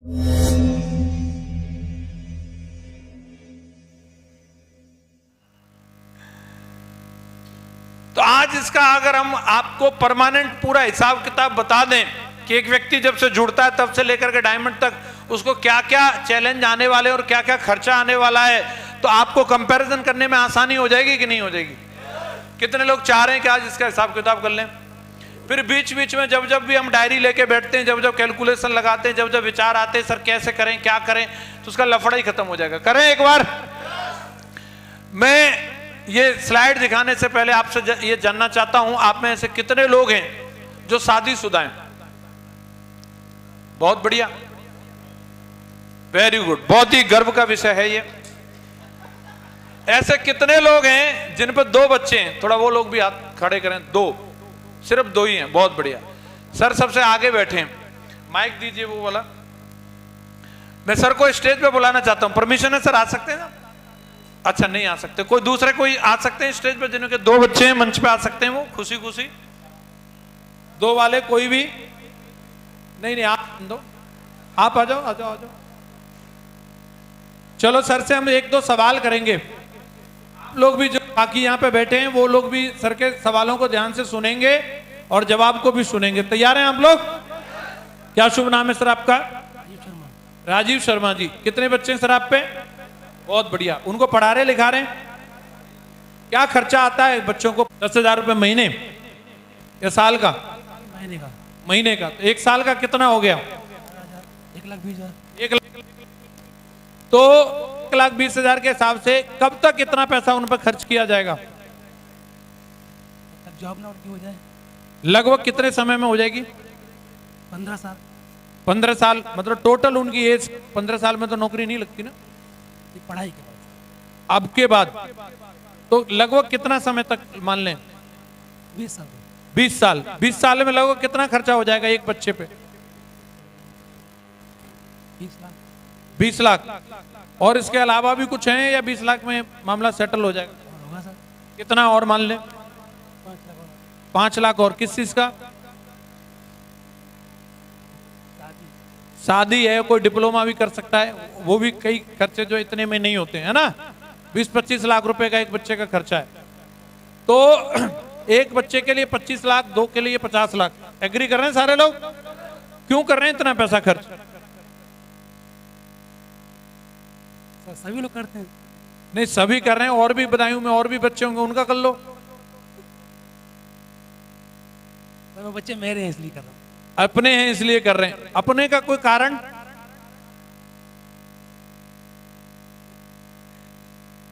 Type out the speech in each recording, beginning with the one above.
तो आज इसका अगर हम आपको परमानेंट पूरा हिसाब किताब बता दें कि एक व्यक्ति जब से जुड़ता है तब से लेकर के डायमंड तक उसको क्या क्या चैलेंज आने वाले और क्या क्या खर्चा आने वाला है, तो आपको कंपैरिजन करने में आसानी हो जाएगी कि नहीं हो जाएगी? कितने लोग चाह रहे हैं कि आज इसका हिसाब किताब कर लें? फिर बीच बीच में जब जब भी हम डायरी लेके बैठते हैं, जब जब कैलकुलेशन लगाते हैं, जब जब विचार आते हैं सर कैसे करें क्या करें, तो उसका लफड़ा ही खत्म हो जाएगा। करें एक बार। मैं ये स्लाइड दिखाने से पहले आपसे ये जानना चाहता हूं, आप में ऐसे कितने लोग हैं जो शादीशुदा हैं? बहुत बढ़िया, वेरी गुड, बहुत ही गर्व का विषय है ये। ऐसे कितने लोग हैं जिन पर 2 बच्चे हैं? थोड़ा वो लोग भी हाथ खड़े करें। 2, सिर्फ 2 ही हैं, बहुत बढ़िया। सर सबसे आगे बैठे हैं, माइक दीजिए वो वाला। मैं सर को स्टेज पे बुलाना चाहता हूं, परमिशन है सर? आ सकते हैं ना? अच्छा नहीं आ सकते, कोई दूसरे कोई आ सकते हैं स्टेज पे जिनके 2 बच्चे हैं, मंच पे आ सकते हैं वो खुशी खुशी। 2 वाले कोई भी नहीं, आप दो, आप आ जाओ आ जाओ आ जाओ। चलो सर से हम 1-2 सवाल करेंगे। आप लोग भी जो बाकी यहाँ पे बैठे हैं वो लोग भी सर के सवालों को ध्यान से सुनेंगे और जवाब को भी सुनेंगे। तैयार हैं आप लोग? क्या शुभ नाम है सर आपका? राजीव शर्मा जी। कितने बच्चे हैं सर आप पे? बहुत बढ़िया। उनको पढ़ा रहे लिखा रहे? क्या खर्चा आता है बच्चों को? 10,000 रुपए महीने या साल का? महीने का। तो 1 साल का कितना हो गया? 1,20,000। 1 लाख। तो 1,20,000 के हिसाब से कब तक कितना पैसा उन पर खर्च किया जाएगा? जॉब ना हो जाए। लगभग कितने समय में हो जाएगी? 15 साल। 15 साल मतलब टोटल उनकी एज 15 साल में तो नौकरी नहीं लगती ना, पढ़ाई के बाद। अब के बाद तो लगभग कितना समय तक मान लें? 20 साल। 20 साल। 20 साल में लगभग कितना खर्चा हो जाएगा एक बच्चे पे? 20 लाख। 20 लाख। और इसके अलावा भी कुछ है या 20 लाख में मामला सेटल हो जाएगा? होगा सर। कितना और मान लें? 5 लाख। और किस चीज का? शादी है, कोई डिप्लोमा भी कर सकता है, वो भी कई खर्चे जो इतने में नहीं होते हैं ना। 20-25 लाख रुपए का एक बच्चे का खर्चा है। तो एक बच्चे के लिए 25 लाख, 2 के लिए 50 लाख। एग्री कर रहे हैं सारे लोग? क्यों कर रहे हैं इतना पैसा खर्च? सभी लोग करते हैं। नहीं सभी कर रहे हैं, और भी बदायूं में और भी बच्चे होंगे, उनका कर लो। वो बच्चे मेरे हैं इसलिए कर रहा हूं। अपने हैं इसलिए कर रहे हैं। अपने का कोई कारण?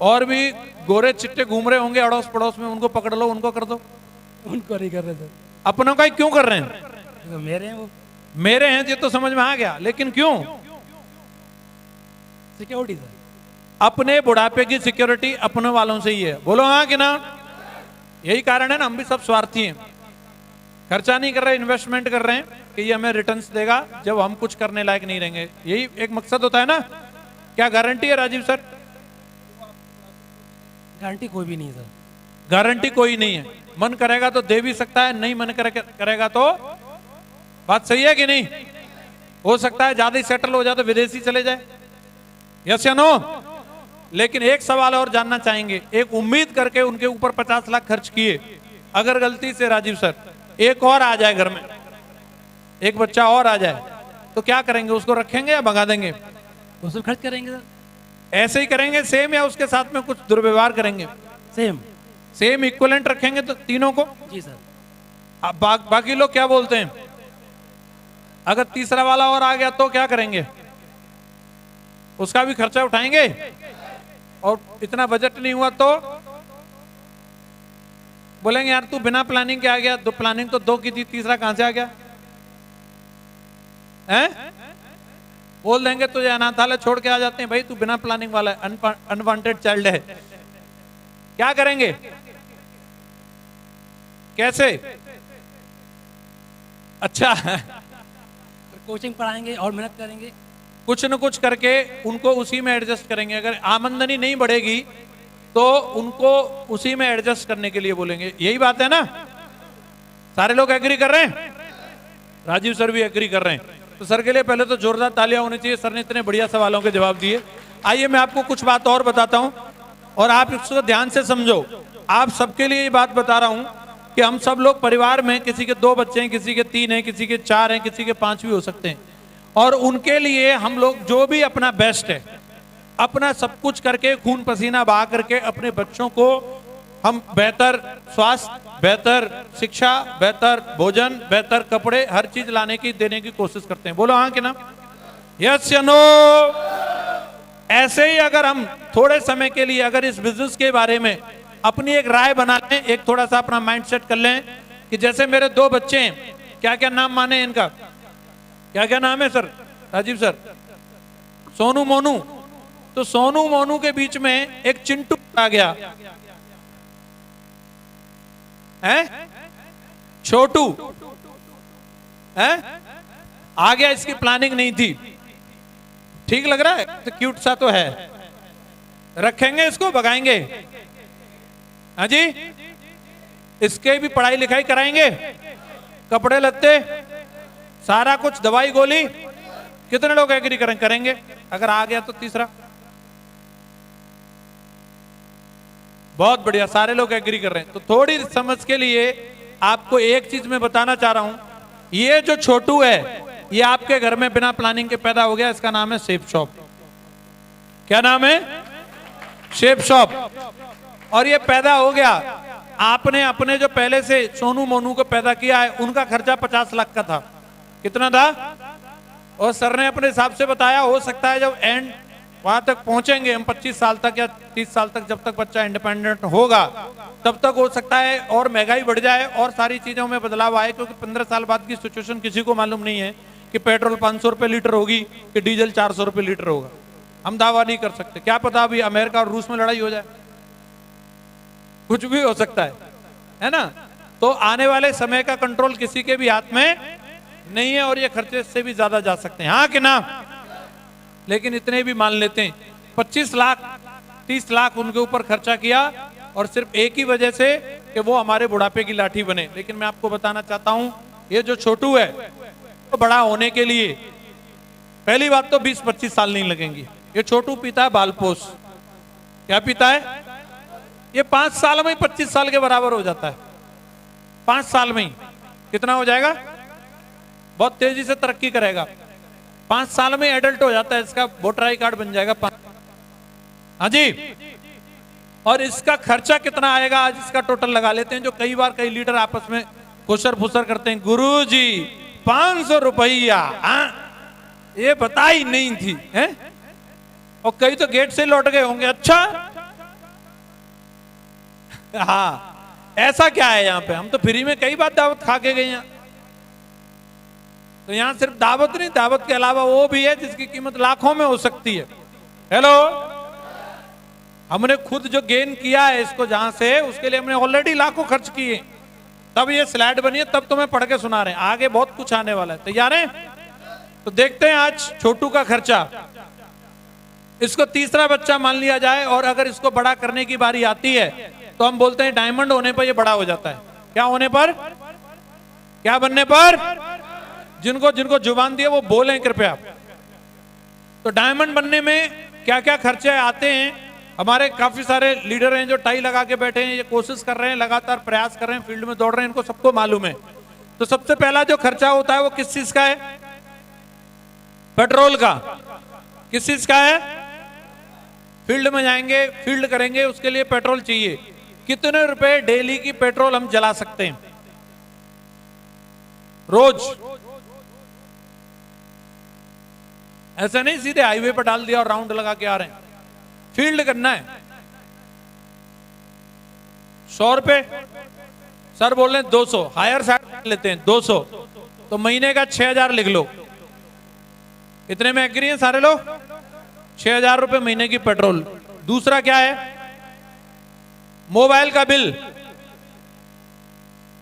और भी गोरे चिट्टे घूम रहे होंगे अड़ोस पड़ोस में, उनको पकड़ लो, उनको कर दो। उनको नहीं कर रहे सर। अपनों का ही क्यों कर रहे हैं? तो मेरे हैं वो। मेरे हैं ये तो समझ में आ गया, लेकिन क्यों? Security sir. अपने बुढ़ापे की सिक्योरिटी अपने वालों से ही है। बोलो हाँ कि ना? यही कारण है ना, हम भी सब स्वार्थी हैं। खर्चा नहीं कर रहे, इन्वेस्टमेंट कर रहे हैं कि ये हमें रिटर्न्स देगा जब हम कुछ करने लायक नहीं रहेंगे। यही एक मकसद होता है ना। क्या गारंटी है राजीव सर? गारंटी कोई भी नहीं सर। गारंटी कोई नहीं है। मन करेगा तो दे भी सकता है, नहीं मन करेगा तो। बात सही है कि नहीं? हो सकता है ज्यादा ही सेटल हो जाए तो विदेशी चले जाए। यस या नो? लेकिन एक सवाल और जानना चाहेंगे। एक उम्मीद करके उनके ऊपर 50 लाख खर्च किए, अगर गलती से राजीव सर एक और आ जाए घर में, एक बच्चा और आ जाए, तो क्या करेंगे? उसको रखेंगे या भगा देंगे? उसको खर्च करेंगे सर। ऐसे ही करेंगे सेम, या उसके साथ में कुछ दुर्व्यवहार करेंगे? सेम। सेम इक्विवेलेंट रखेंगे तो तीनों को? जी सर। अब बाकी लोग क्या बोलते हैं? अगर तीसरा वाला और आ गया तो क्या करेंगे? उसका भी खर्चा उठाएंगे? और इतना बजट नहीं हुआ तो बोलेंगे यार तू बिना प्लानिंग के आ गया, तो प्लानिंग तो 2 की थी, तीसरा कहां से आ गया? हैं? बोल देंगे तुझे अनाथालय छोड़ के आ जाते हैं, भाई तू बिना प्लानिंग वाला है, अनवांटेड चाइल्ड है। क्या करेंगे? कैसे? अच्छा कोचिंग पढ़ाएंगे और मेहनत करेंगे, कुछ न कुछ करके उनको उसी में एडजस्ट करेंगे। अगर आमदनी नहीं बढ़ेगी तो उनको उसी में एडजस्ट करने के लिए बोलेंगे। यही बात है ना? सारे लोग एग्री कर रहे हैं? राजीव सर भी एग्री कर रहे हैं। तो सर के लिए पहले तो जोरदार तालियां होनी चाहिए, सर ने इतने बढ़िया सवालों के जवाब दिए। आइए मैं आपको कुछ बात और बताता हूं और आप इसको ध्यान से समझो। आप सबके लिए ये बात बता रहा हूं कि हम सब लोग परिवार में किसी के 2 बच्चे हैं, किसी के 3 हैं, किसी के 4 हैं, किसी के 5 भी हो सकते हैं, और उनके लिए हम लोग जो भी अपना बेस्ट है, अपना सब कुछ करके, खून पसीना बहा करके अपने बच्चों को हम बेहतर स्वास्थ्य, बेहतर शिक्षा, बेहतर भोजन, बेहतर कपड़े, हर चीज लाने की, देने की कोशिश करते हैं। बोलो हाँ कि ना? यस या नो? ऐसे ही अगर हम थोड़े समय के लिए अगर इस बिजनेस के बारे में अपनी एक राय बना लें, एक थोड़ा सा अपना माइंड सेट कर लें कि जैसे मेरे 2 बच्चे हैं, क्या क्या नाम माने इनका? क्या क्या नाम है सर? राजीव सर? सोनू मोनू। तो सोनू मोनू के बीच में एक चिंटू आ गया है, छोटू है, आ गया। इसकी प्लानिंग नहीं थी। ठीक लग रहा है? तो क्यूट सा तो है, रखेंगे इसको, भगाएंगे? हाँ जी, इसके भी पढ़ाई लिखाई कराएंगे, कपड़े लत्ते सारा कुछ, दवाई गोली। कितने लोग एग्री करेंगे? अगर आ गया तो तीसरा। बहुत बढ़िया, सारे लोग एग्री कर रहे हैं। तो थोड़ी समझ के लिए आपको एक चीज मैं बताना चाह रहा हूं, ये जो छोटू है ये आपके घर में बिना प्लानिंग के पैदा हो गया। इसका नाम है शेप शॉप। क्या नाम है? Shape shop. और ये पैदा हो गया, आपने अपने जो पहले से सोनू मोनू को पैदा किया है उनका खर्चा 50 लाख का था। कितना था? और सर ने अपने हिसाब से बताया, हो सकता है जब एंड वहां तक पहुंचेंगे हम 25 साल तक या 30 साल तक, जब तक बच्चा इंडिपेंडेंट होगा तब तक हो सकता है और महंगाई बढ़ जाए और सारी चीजों में बदलाव आए, क्योंकि 15 साल बाद की सिचुएशन किसी को मालूम नहीं है कि पेट्रोल 500 रुपए लीटर होगी कि डीजल 400 रुपए लीटर होगा। हम दावा नहीं कर सकते, क्या पता अभी अमेरिका और रूस में लड़ाई हो जाए, कुछ भी हो सकता है ना? तो आने वाले समय का कंट्रोल किसी के भी हाथ में नहीं है और ये खर्चे से भी ज्यादा जा सकते हैं। हाँ कि ना? लेकिन इतने भी मान लेते हैं, 25 लाख 30 लाख उनके ऊपर खर्चा किया और सिर्फ एक ही वजह से कि वो हमारे बुढ़ापे की लाठी बने। लेकिन मैं आपको बताना चाहता हूं, ये जो छोटू है तो बड़ा होने के लिए पहली बात तो 20-25 साल नहीं लगेंगी। ये छोटू पीता है बालपोस। क्या पीता है? ये 5 साल में 25 साल के बराबर हो जाता है। 5 साल में ही कितना हो जाएगा? बहुत तेजी से तरक्की करेगा। 5 साल में एडल्ट हो जाता है, इसका वोटर आई कार्ड बन जाएगा। हाँ जी। और इसका खर्चा कितना आएगा आज इसका टोटल लगा लेते हैं, जो कई बार कई लीडर आपस में खुसर फुसर करते हैं। गुरुजी 500 रुपया, ये बताई नहीं थी है? और कई तो गेट से लौट गए होंगे। अच्छा हाँ, ऐसा क्या है यहाँ पे? हम तो फ्री में कई बार दावत खा के गए हैं। तो यहाँ सिर्फ दावत नहीं, दावत के अलावा वो भी है जिसकी कीमत लाखों में हो सकती है। हेलो, हमने खुद जो गेन किया है इसको जहां से, उसके लिए हमने ऑलरेडी लाखों खर्च किए, तब ये स्लाइड बनी है, तब तुम्हें पढ़ के सुना रहे हैं। आगे बहुत कुछ आने वाला है। तैयार हैं? तो देखते हैं आज छोटू का खर्चा। इसको तीसरा बच्चा मान लिया जाए और अगर इसको बड़ा करने की बारी आती है तो हम बोलते हैं डायमंड होने पर ये बड़ा हो जाता है। क्या होने पर? क्या बनने पर? जिनको जिनको जुबान दी है वो बोलें कृपया। तो डायमंड बनने में क्या क्या खर्चे आते हैं? हमारे काफी सारे लीडर हैं जो टाई लगा के बैठे हैं, ये कोशिश कर रहे हैं, लगातार प्रयास कर रहे हैं, फील्ड में दौड़ रहे हैं, इनको सबको मालूम है। तो सबसे पहला जो खर्चा होता है वो किस चीज का है? पेट्रोल का। किस चीज का है? फील्ड में जाएंगे, फील्ड करेंगे, उसके लिए पेट्रोल चाहिए। कितने रुपए डेली की पेट्रोल हम जला सकते हैं रोज? ऐसा नहीं सीधे हाईवे पर डाल दिया और राउंड लगा के आ रहे हैं। फील्ड करना है। 100 रुपए सर बोल रहे हैं, 200 हायर साइड लेते हैं, 200 तो महीने का 6000 लिख लो। इतने में एग्री हैं सारे लोग? 6000 रुपए महीने की पेट्रोल। दूसरा क्या है? मोबाइल का बिल।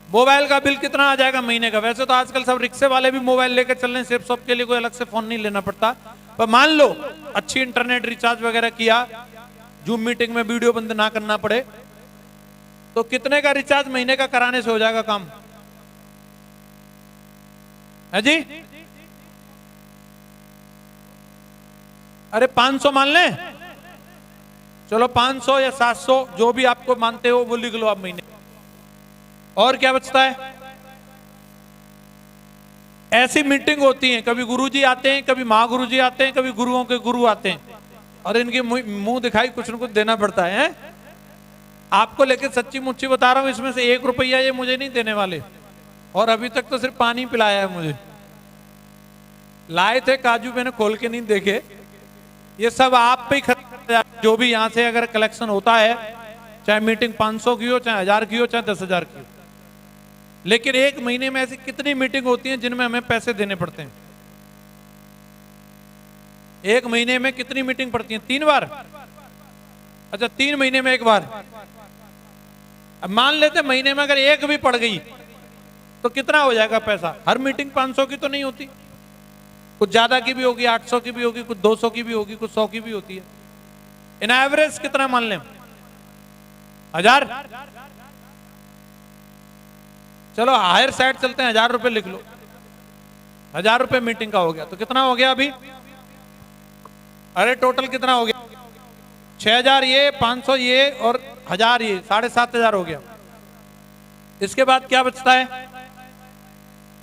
मोबाइल का बिल कितना आ जाएगा महीने का? वैसे तो आजकल सब रिक्शे वाले भी मोबाइल लेकर चल रहे हैं, सिर्फ सबके लिए कोई अलग से फोन नहीं लेना पड़ता। पर मान लो अच्छी इंटरनेट रिचार्ज वगैरह किया, जूम मीटिंग में वीडियो बंद ना करना पड़े, तो कितने का रिचार्ज महीने का कराने से हो जाएगा काम? है जी? अरे 500 मान लें, चलो 500 या 700 जो भी आपको मानते हो वो लिख लो आप महीने। और क्या बचता है? ऐसी मीटिंग होती है, कभी गुरुजी आते हैं, कभी महागुरुजी आते हैं, कभी गुरुओं के गुरु आते हैं, और इनके मुंह दिखाई कुछ न कुछ देना पड़ता है। आपको लेकिन सच्ची मुच्ची बता रहा हूं, इसमें से 1 रुपया ये मुझे नहीं देने वाले, और अभी तक तो सिर्फ पानी पिलाया है मुझे। लाए थे काजू, मैंने खोल के नहीं देखे। ये सब आप पे ही खर्च, जो भी यहां से अगर कलेक्शन होता है, चाहे मीटिंग 500 की हो, चाहे 1000 की हो, चाहे 10,000 की हो। लेकिन एक महीने में ऐसी कितनी मीटिंग होती है जिनमें हमें पैसे देने पड़ते हैं? एक महीने में कितनी मीटिंग पड़ती है? 3 बार? अच्छा, 3 महीने में 1 बार। अब मान लेते महीने में अगर 1 भी पड़ गई तो कितना हो जाएगा पैसा? हर मीटिंग 500 की तो नहीं होती, कुछ ज्यादा की भी होगी, 800 की भी होगी, कुछ 200 की भी होगी, कुछ 100 की भी होती है। इन एवरेज कितना मान लें? 1000? चलो हायर साइड चलते हैं, 1000 रुपए लिख लो। 1000 रुपए मीटिंग का हो गया, तो कितना हो गया अभी? अरे टोटल कितना हो गया? 6000 ये, 500 ये और 1000 ये, 7500 हो गया। इसके बाद क्या बचता है?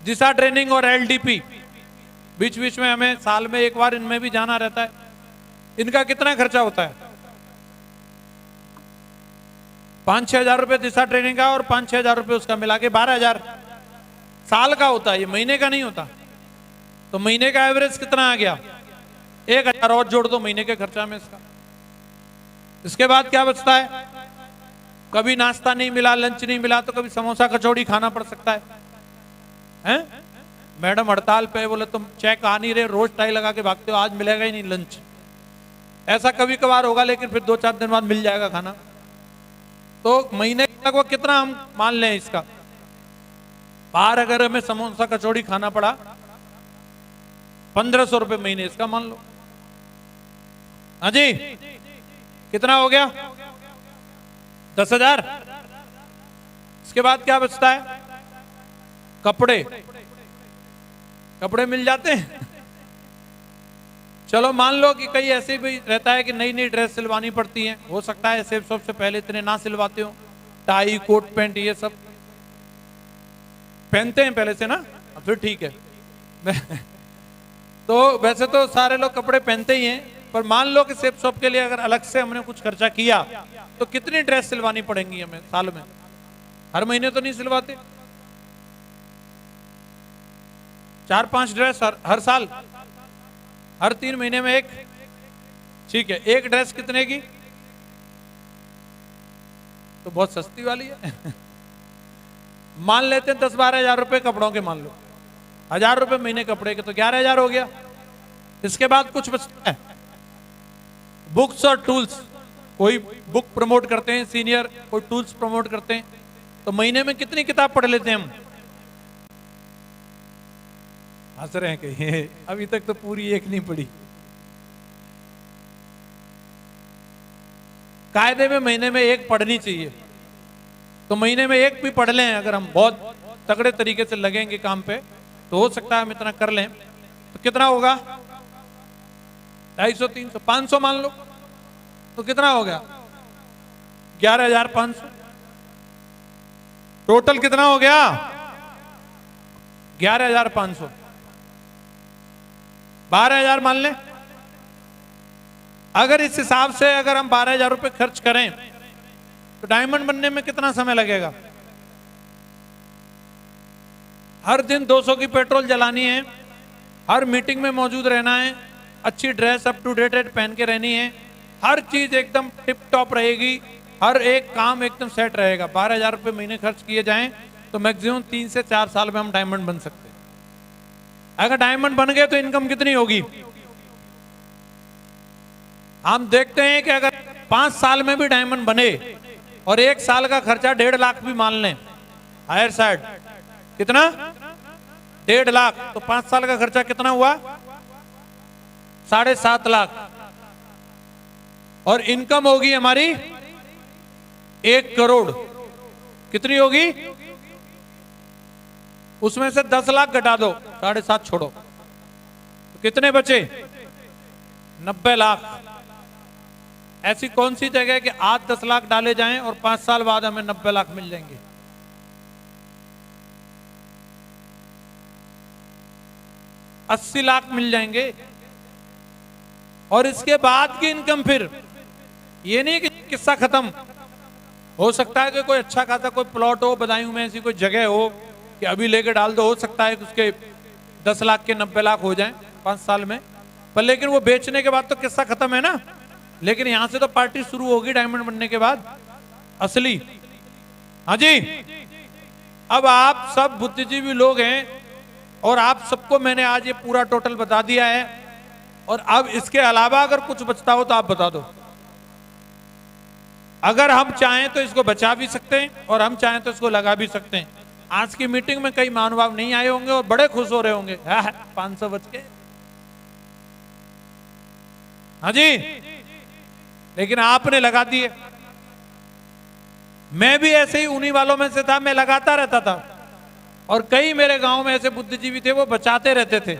दिशा ट्रेनिंग और एलडीपी, बीच बीच में हमें साल में 1 बार इनमें भी जाना रहता है। इनका कितना खर्चा होता है? 5-6 हजार रुपए दिशा ट्रेनिंग का और 5-6 हजार रुपए उसका मिला के 12,000 साल का होता है, ये महीने का नहीं होता। तो महीने का एवरेज कितना आ गया? 1,000 और जोड़ दो महीने के खर्चा में इसका। इसके बाद क्या बचता है? कभी नाश्ता नहीं मिला, लंच नहीं मिला, तो कभी समोसा कचौड़ी खाना पड़ सकता है? मैडम हड़ताल पे, बोले तुम चेक आ नहीं रहे, रोज टाई लगा के भागते हो, आज मिलेगा ही नहीं लंच। ऐसा कभी कभार होगा, लेकिन फिर 2-4 दिन बाद मिल जाएगा खाना। तो महीने लगभग कितना हम मान लें इसका? बाहर अगर हमें समोसा कचौड़ी खाना पड़ा, 1500 रुपए महीने इसका मान लो। हाँ जी, कितना हो गया? 10,000। इसके बाद क्या बचता है? कपड़े। कपड़े मिल जाते हैं। चलो मान लो कि कहीं ऐसे भी रहता है कि नई नई ड्रेस सिलवानी पड़ती है, हो सकता है सेब शॉप से पहले इतने ना सिलवाते हो, टाई कोट पैंट ये सब पहनते हैं पहले से ना, फिर ठीक है। तो वैसे तो सारे लोग कपड़े पहनते ही हैं, पर मान लो कि सेब शॉप के लिए अगर अलग से हमने कुछ खर्चा किया तो कितनी ड्रेस सिलवानी पड़ेंगी हमें साल में? हर महीने तो नहीं सिलवाते, 4-5 ड्रेस हर साल, हर 3 महीने में 1। ठीक है, 1 ड्रेस कितने की? तो बहुत सस्ती वाली है। मान लेते हैं 10-12 हजार रुपए कपड़ों के, मान लो 1000 रुपए महीने कपड़े के, तो 11,000 हो गया। इसके बाद कुछ बचता है, बुक्स और टूल्स। कोई बुक प्रमोट करते हैं सीनियर, कोई टूल्स प्रमोट करते हैं, तो महीने में कितनी किताब पढ़ लेते हैं हम? हंस रहे हैं कहीं, अभी तक तो पूरी 1 नहीं पढ़ी। कायदे में महीने में 1 पढ़नी चाहिए, तो महीने में 1 भी पढ़ लें अगर हम बहुत तगड़े तरीके से लगेंगे काम पे, तो हो सकता है हम इतना कर लें। तो कितना होगा? 250, 300, 500 मान लो, तो कितना हो गया? 11,500। टोटल कितना हो गया? 11,500। 12,000 मान लें। अगर इस हिसाब से अगर हम 12,000 रुपए खर्च करें तो डायमंड बनने में कितना समय लगेगा? हर दिन 200 की पेट्रोल जलानी है, हर मीटिंग में मौजूद रहना है, अच्छी ड्रेस अप टू डेटेड पहन के रहनी है, हर चीज एकदम टिप टॉप रहेगी, हर एक काम एकदम सेट रहेगा। 12,000 रुपए महीने खर्च किए जाएं तो मैक्सिमम 3 से 4 साल में हम डायमंड बन सकते हैं। अगर डायमंड बन गए तो इनकम कितनी होगी? हम देखते हैं कि अगर 5 साल में भी डायमंड बने और 1 साल का खर्चा 1.5 लाख भी मान लें, हायर साइड कितना? 1.5 लाख, तो 5 साल का खर्चा कितना हुआ? 7.5 लाख। और इनकम होगी हमारी 1 करोड़। कितनी होगी? उसमें से 10 लाख घटा दो, 7.5 छोड़ो, तो कितने बचे? 90 लाख। ऐसी कौन सी जगह है कि आज 10 लाख डाले जाएं और 5 साल बाद हमें 90 लाख मिल जाएंगे? अस्सी लाख मिल जाएंगे। और इसके बाद की इनकम फिर ये नहीं कि किस्सा खत्म। हो सकता है कि कोई अच्छा खासा कोई प्लॉट हो बदायूं में, ऐसी कोई जगह हो कि अभी लेके डाल दो, हो सकता है कि उसके 10 लाख के 90 लाख हो जाएं 5 साल में, पर लेकिन वो बेचने के बाद तो किस्सा खत्म है ना। लेकिन यहां से तो पार्टी शुरू होगी डायमंड बनने के बाद असली। हाँ जी, अब आप सब बुद्धिजीवी लोग हैं और आप सबको मैंने आज ये पूरा टोटल बता दिया है। और अब इसके अलावा अगर कुछ बचता हो तो आप बता दो। अगर हम चाहें तो इसको बचा भी सकते हैं और हम चाहें तो इसको लगा भी सकते हैं। आज की मीटिंग में कई महानुभाव नहीं आए होंगे और बड़े खुश हो रहे होंगे, 500 बच के। हाँ जी, लेकिन आपने लगा दिए। मैं भी ऐसे ही उन्हीं वालों में से था, मैं लगाता रहता था। और कई मेरे गांव में ऐसे बुद्धिजीवी थे, वो बचाते रहते थे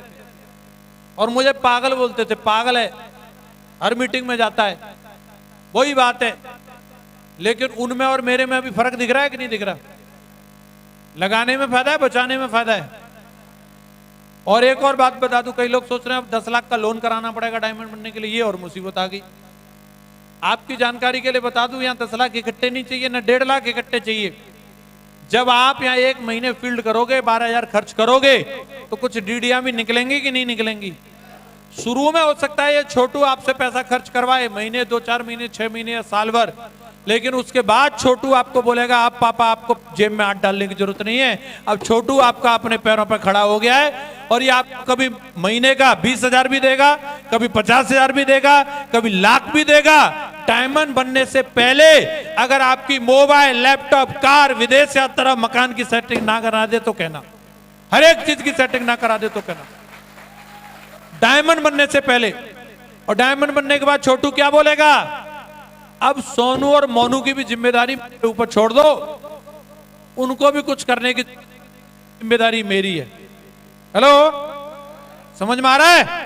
और मुझे पागल बोलते थे, पागल है, हर मीटिंग में जाता है। वही बात है, लेकिन उनमें और मेरे में अभी फर्क दिख रहा है कि नहीं दिख रहा? लगाने में फायदा है, बचाने में फायदा है। और एक और बात बता दूं, कई लोग सोच रहे हैं अब 10 लाख का लोन कराना पड़ेगा डायमंड बनने के लिए, ये और मुसीबत आ गई। आपकी जानकारी के लिए बता दूं, यहां 10 लाख इकट्ठे नहीं चाहिए, ना 1.5 लाख इकट्ठे चाहिए। जब आप यहाँ 1 महीने फील्ड करोगे, 12,000 खर्च करोगे, तो कुछ डीडियां भी निकलेंगी कि नहीं निकलेंगी? शुरू में हो सकता है ये छोटू आपसे पैसा खर्च करवाए, महीने 2-4 महीने 6 महीने या साल भर, लेकिन उसके बाद छोटू आपको बोलेगा आप पापा आपको जेब में हाथ डालने की जरूरत नहीं है, अब छोटू आपका अपने पैरों पर खड़ा हो गया है। और ये आपको कभी महीने का 20,000 भी देगा, कभी 50,000 भी देगा, कभी लाख भी देगा। डायमंड बनने से पहले अगर आपकी मोबाइल, लैपटॉप, कार, विदेश यात्रा, मकान की सेटिंग ना करा दे तो कहना, हर एक चीज की सेटिंग ना करा दे तो कहना, डायमंड बनने से पहले। और डायमंड बनने के बाद छोटू क्या बोलेगा, अब सोनू और मोनू की भी जिम्मेदारी मेरे ऊपर छोड़ दो, उनको भी कुछ करने की जिम्मेदारी मेरी है। हेलो, समझ में आ रहा है?